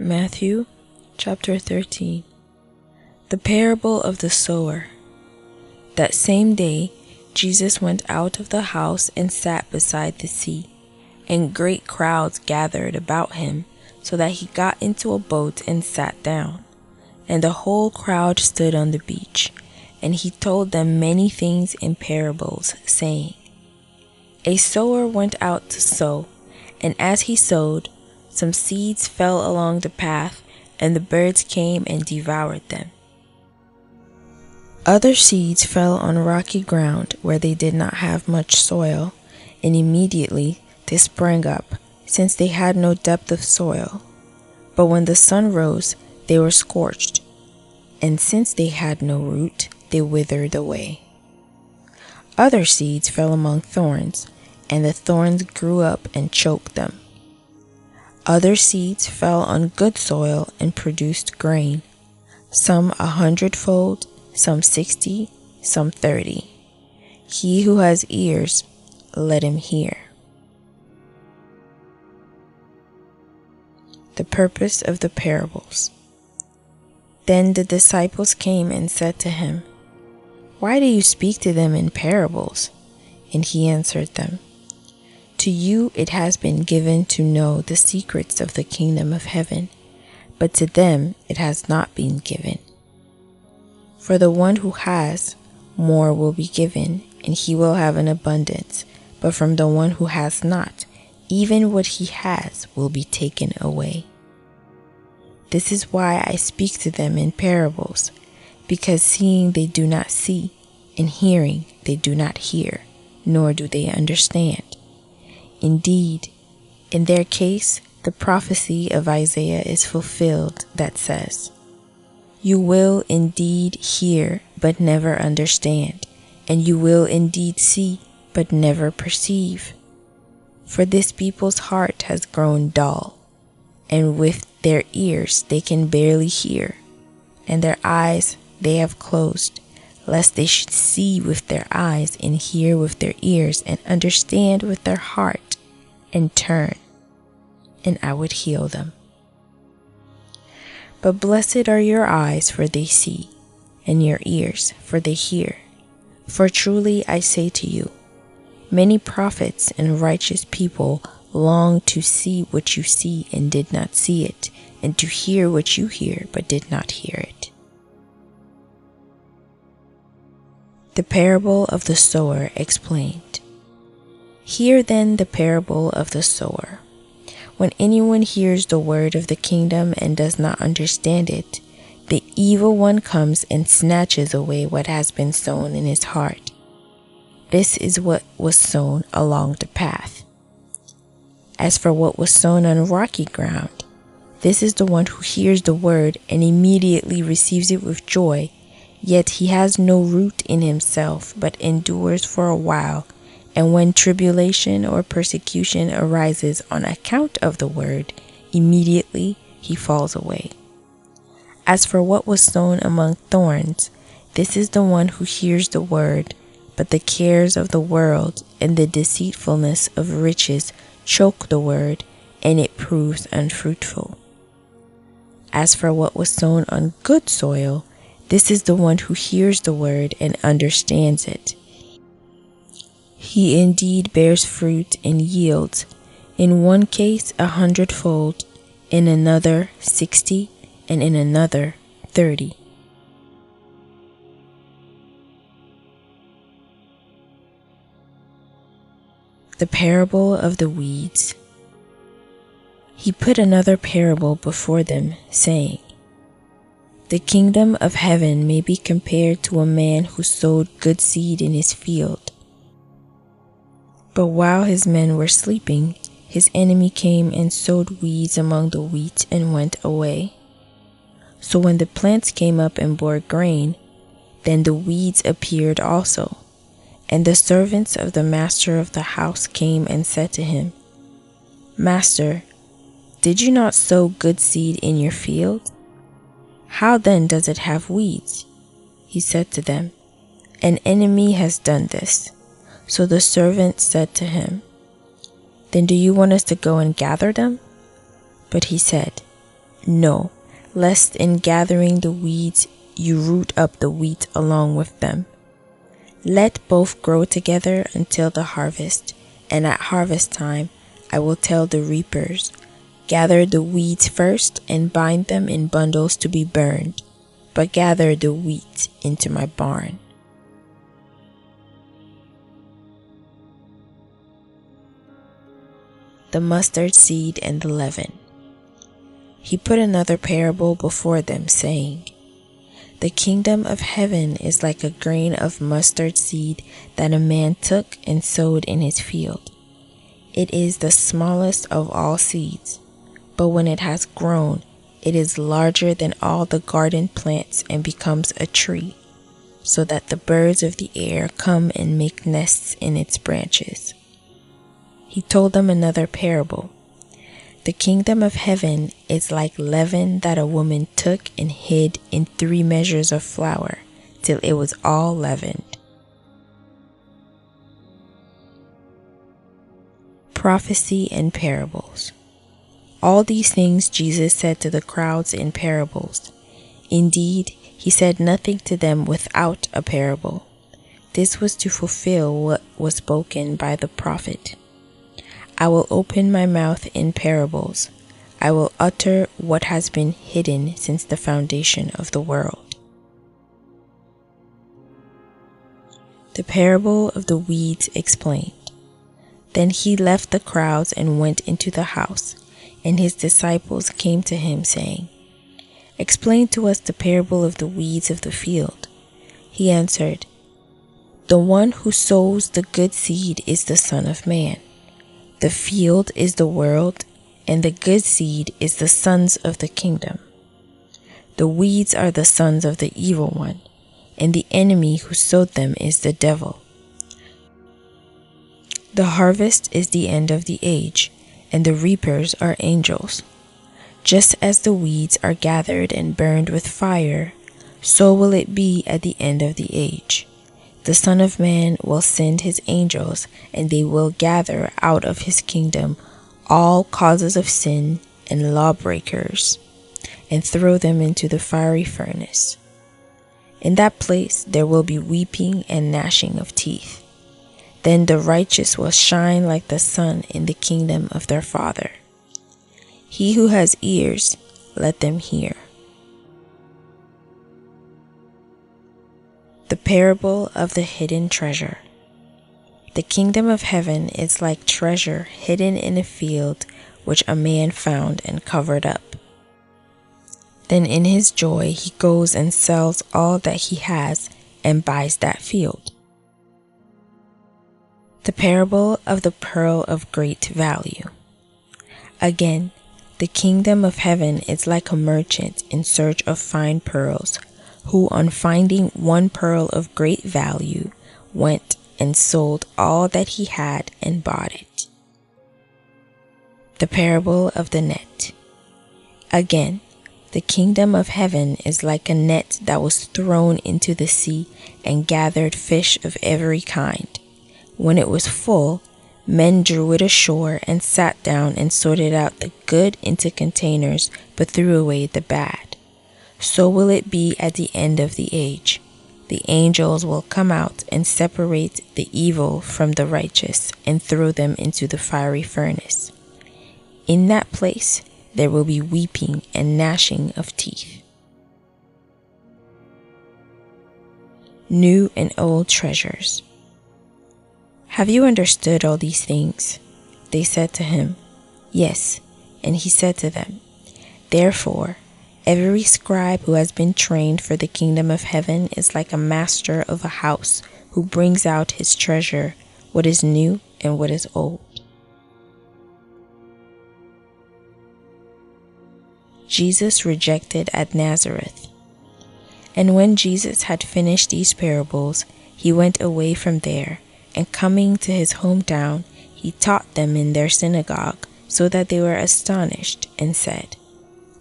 Matthew chapter 13. The parable of the sower. That same day Jesus went out of the house and sat beside the sea, and great crowds gathered about him, so that he got into a boat and sat down. And the whole crowd stood on the beach, and he told them many things in parables, saying, A sower went out to sow, and as he sowed, some seeds fell along the path, and the birds came and devoured them. Other seeds fell on rocky ground where they did not have much soil, and immediately they sprang up, since they had no depth of soil. But when the sun rose, they were scorched, and since they had no root, they withered away. Other seeds fell among thorns, and the thorns grew up and choked them. Other seeds fell on good soil and produced grain, some 100-fold, some 60, some 30. He who has ears, let him hear. The purpose of the parables. Then the disciples came and said to him, Why do you speak to them in parables? And he answered them, To you it has been given to know the secrets of the kingdom of heaven, but to them it has not been given. For the one who has, more will be given, and he will have an abundance, but from the one who has not, even what he has will be taken away. This is why I speak to them in parables, because seeing they do not see, and hearing they do not hear, nor do they understand. Indeed, in their case, the prophecy of Isaiah is fulfilled that says, You will indeed hear, but never understand, and you will indeed see, but never perceive. For this people's heart has grown dull, and with their ears they can barely hear, and their eyes they have closed, lest they should see with their eyes, and hear with their ears, and understand with their heart, and turn, and I would heal them. But blessed are your eyes, for they see, and your ears, for they hear. For truly I say to you, many prophets and righteous people longed to see what you see and did not see it, and to hear what you hear but did not hear it. The parable of the sower explained. Hear then the parable of the sower. When anyone hears the word of the kingdom and does not understand it, the evil one comes and snatches away what has been sown in his heart. This is what was sown along the path. As for what was sown on rocky ground, this is the one who hears the word and immediately receives it with joy, yet he has no root in himself, but endures for a while. And when tribulation or persecution arises on account of the word, immediately he falls away. As for what was sown among thorns, this is the one who hears the word, but the cares of the world and the deceitfulness of riches choke the word, and it proves unfruitful. As for what was sown on good soil, this is the one who hears the word and understands it. He indeed bears fruit and yields, in one case 100-fold, in another 60, and in another 30. The parable of the weeds. He put another parable before them, saying, The kingdom of heaven may be compared to a man who sowed good seed in his field. But while his men were sleeping, his enemy came and sowed weeds among the wheat and went away. So when the plants came up and bore grain, then the weeds appeared also. And the servants of the master of the house came and said to him, Master, did you not sow good seed in your field? How then does it have weeds? He said to them, An enemy has done this. So the servant said to him, Then do you want us to go and gather them? But he said, No, lest in gathering the weeds you root up the wheat along with them. Let both grow together until the harvest, and at harvest time I will tell the reapers, gather the weeds first and bind them in bundles to be burned, but gather the wheat into my barn. The mustard seed and the leaven. He put another parable before them, saying, The kingdom of heaven is like a grain of mustard seed that a man took and sowed in his field. It is the smallest of all seeds, but when it has grown, it is larger than all the garden plants and becomes a tree, so that the birds of the air come and make nests in its branches. He told them another parable. The kingdom of heaven is like leaven that a woman took and hid in 3 measures of flour, till it was all leavened. Prophecy and parables. All these things Jesus said to the crowds in parables. Indeed, he said nothing to them without a parable. This was to fulfill what was spoken by the prophet. I will open my mouth in parables. I will utter what has been hidden since the foundation of the world. The parable of the weeds explained. Then he left the crowds and went into the house, and his disciples came to him, saying, Explain to us the parable of the weeds of the field. He answered, The one who sows the good seed is the Son of Man. The field is the world, and the good seed is the sons of the kingdom. The weeds are the sons of the evil one, and the enemy who sowed them is the devil. The harvest is the end of the age, and the reapers are angels. Just as the weeds are gathered and burned with fire, so will it be at the end of the age. The Son of Man will send his angels, and they will gather out of his kingdom all causes of sin and lawbreakers, and throw them into the fiery furnace. In that place there will be weeping and gnashing of teeth. Then the righteous will shine like the sun in the kingdom of their Father. He who has ears, let them hear. The parable of the hidden treasure. The kingdom of heaven is like treasure hidden in a field, which a man found and covered up. Then in his joy he goes and sells all that he has and buys that field. The parable of the pearl of great value. Again, the kingdom of heaven is like a merchant in search of fine pearls, who on finding one pearl of great value went and sold all that he had and bought it. The parable of the net. Again, the kingdom of heaven is like a net that was thrown into the sea and gathered fish of every kind. When it was full, men drew it ashore and sat down and sorted out the good into containers, but threw away the bad. So will it be at the end of the age. The angels will come out and separate the evil from the righteous and throw them into the fiery furnace. In that place there will be weeping and gnashing of teeth. New and old treasures. Have you understood all these things? They said to him, Yes. And he said to them, Therefore, every scribe who has been trained for the kingdom of heaven is like a master of a house who brings out his treasure, what is new and what is old. Jesus rejected at Nazareth. And when Jesus had finished these parables, he went away from there, and coming to his hometown, he taught them in their synagogue, so that they were astonished, and said,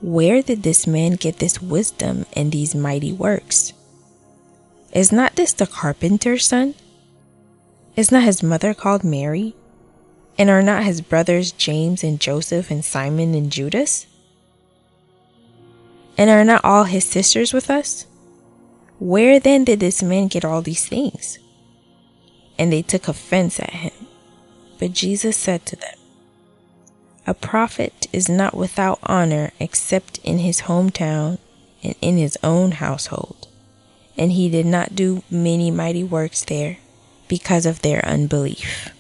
Where did this man get this wisdom and these mighty works? Is not this the carpenter's son? Is not his mother called Mary? And are not his brothers James and Joseph and Simon and Judas? And are not all his sisters with us? Where then did this man get all these things?" And they took offense at him. But Jesus said to them, "A prophet is not without honor except in his hometown and in his own household." And he did not do many mighty works there because of their unbelief.